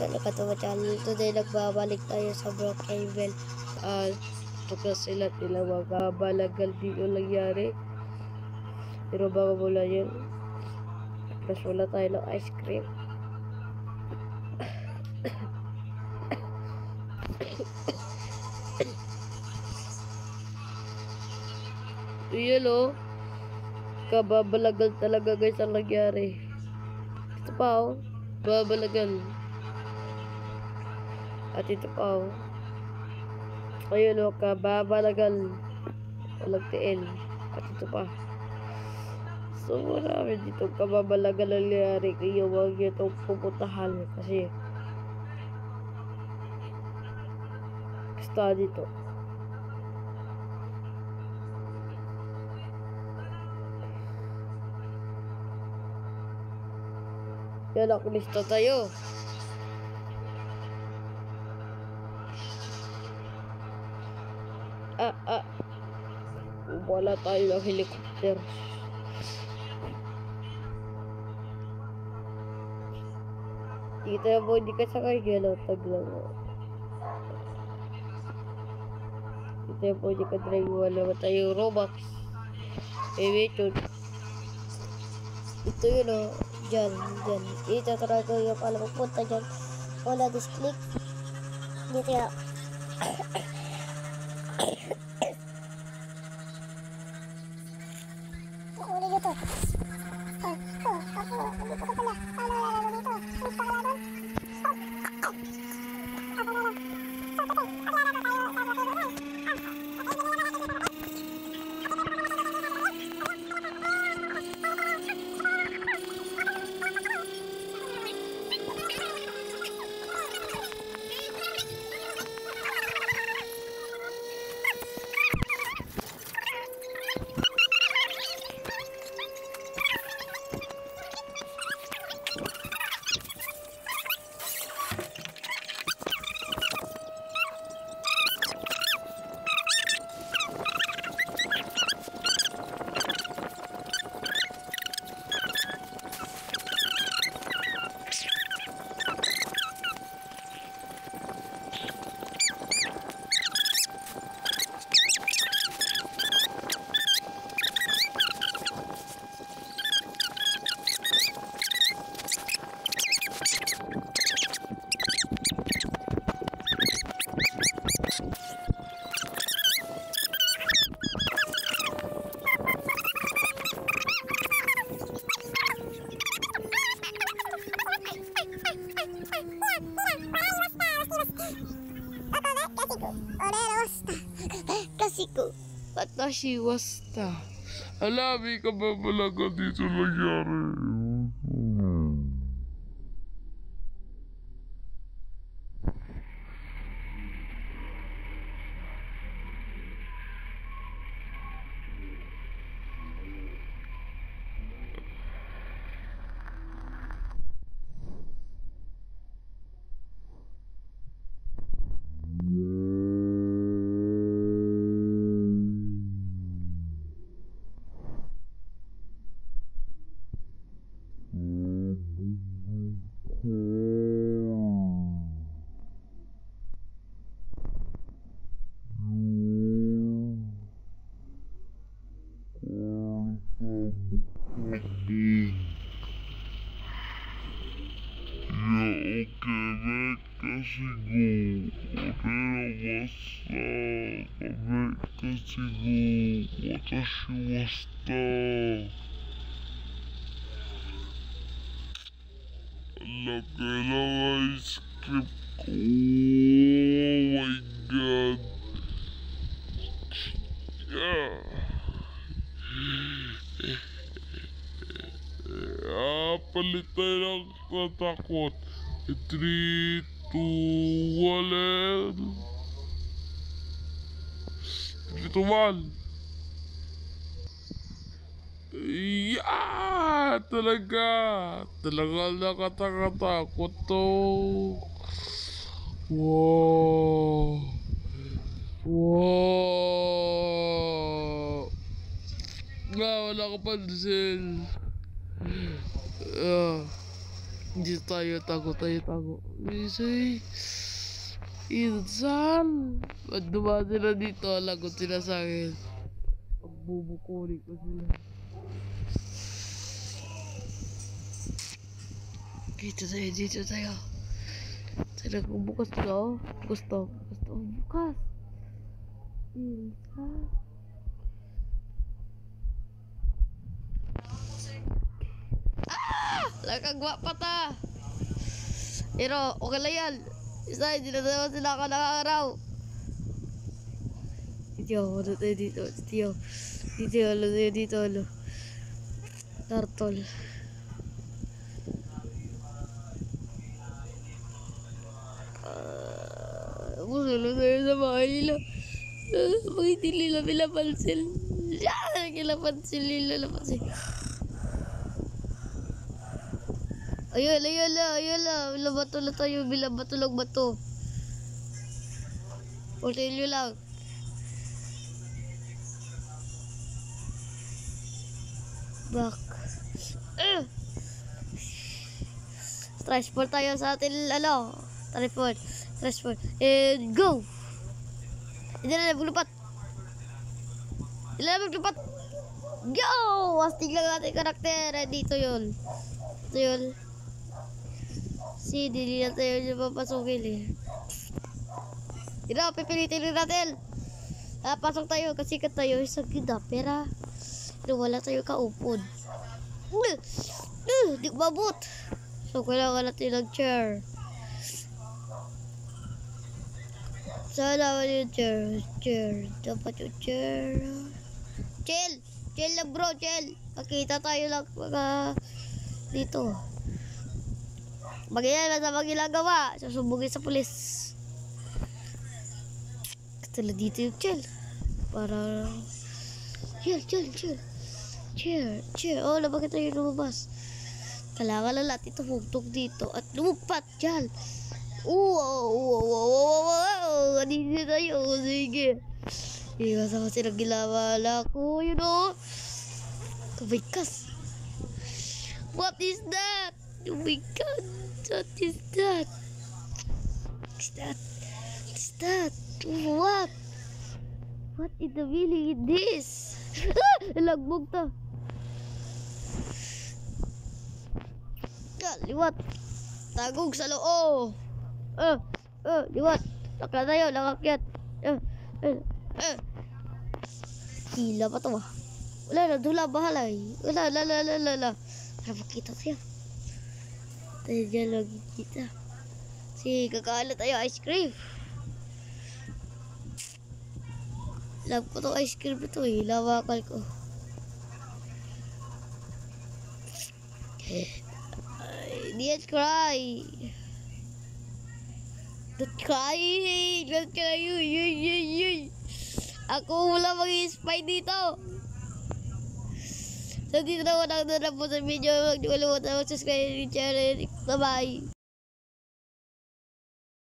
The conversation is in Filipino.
Nakatawa channel. Today nagbabalik tayo sa Brookhaven. Ito kasi lahat nila mga balagal dito nangyari. Pero bago mula yun, plus wala tayo ng ice cream. Yun o. Kababalagal talaga guys ang nangyari. Ito pa o. Babalagal. At ito pa o. Ayun o. Kababalagal. Walang tiil. At ito pa. So marami dito kababalagal ang nangyari. Kaya huwag nyo itong pupuntahan. Kasi basta dito. Yan ako lista tayo. Wala tayo ng helicopter. Dito na po, hindi ka sakay. Galaw, taglang. Dito na po, hindi ka drive. Wala ba tayong Robux? Wait yun. Ito yun o. Diyan. Dito try ko yung pala magpunta dyan. Wala, just click. Dito yun. Uli dito. Dito ka pala. Dito. Dito ka pala. Watashi wasta. Alami ka ba malaga dito nangyari? Watashi wasta. Laki ng ice cream ko. Oh my God. Palit tayo ng natakot. 3, 2, 1. 3, 2, 1. Talaga nakakatakot to. Wow. Wala ka pansin. Dito tayo, tago. Isay. Insan. Pag dumaan sila dito, lagot sila sa akin. Pagbubukuri ko sila. Dito tayo. Sana kung bukas to. Bukas. Insan. Nakagwa pa ta. Pero okay lang yan. Isa, hindi na naman sila ka nakakaraw. Dito. Turtle. Musulo tayo sa bahay nila. Bakit hindi nila pinapansin? Pinapansin nila. Ayun la. Bilabato na tayo. Bilabato lang bato. Ultilyo lang. Back. Transport tayo sa atin, Transport. And go! Hindi na maglupat. Go! Astig lang natin karakter. Dito yun. Hindi na tayo siya papasukin eh. Hindi, pipilitin rin natin. Pasok tayo, kasikat tayo. Isang ganda, pera. Pero wala tayo kaupod. Di mabot. So, kailangan natin ng chair. Saan naman yung chair? Dapat yung chair. Chill lang bro, chill. Makita tayo lang mga dito. Bagay na sa mga ginagawa. Susubugin sa pulis. Katulad dito yung chill. Para Chill. Oh, bakit tayo lumabas? Kailangan lang natin tumugtog dito at lumagpat dyan. Kanina tayo. Sige. Iwas ako silang ginawala ko. You know? Kumikas. What is that? Oh my God. What is that? What? What is the meaning in this? Lagbog ta. Liwat. Tagog sa loo. Liwat. Lakla tayo, nakakyat. Hila pa to. Wala na, dula bahalay. Wala. Para makita tayo. Tayo dyan lagi kita. Sige, kakaala tayo ice cream. Love ko to ice cream ito eh. Lawakal ko. Don't cry. Ako wala mag-spy dito. So dito na ako nagdala po sa video. Huwag niyo kalimutan mag-subscribe and share. Bye-bye.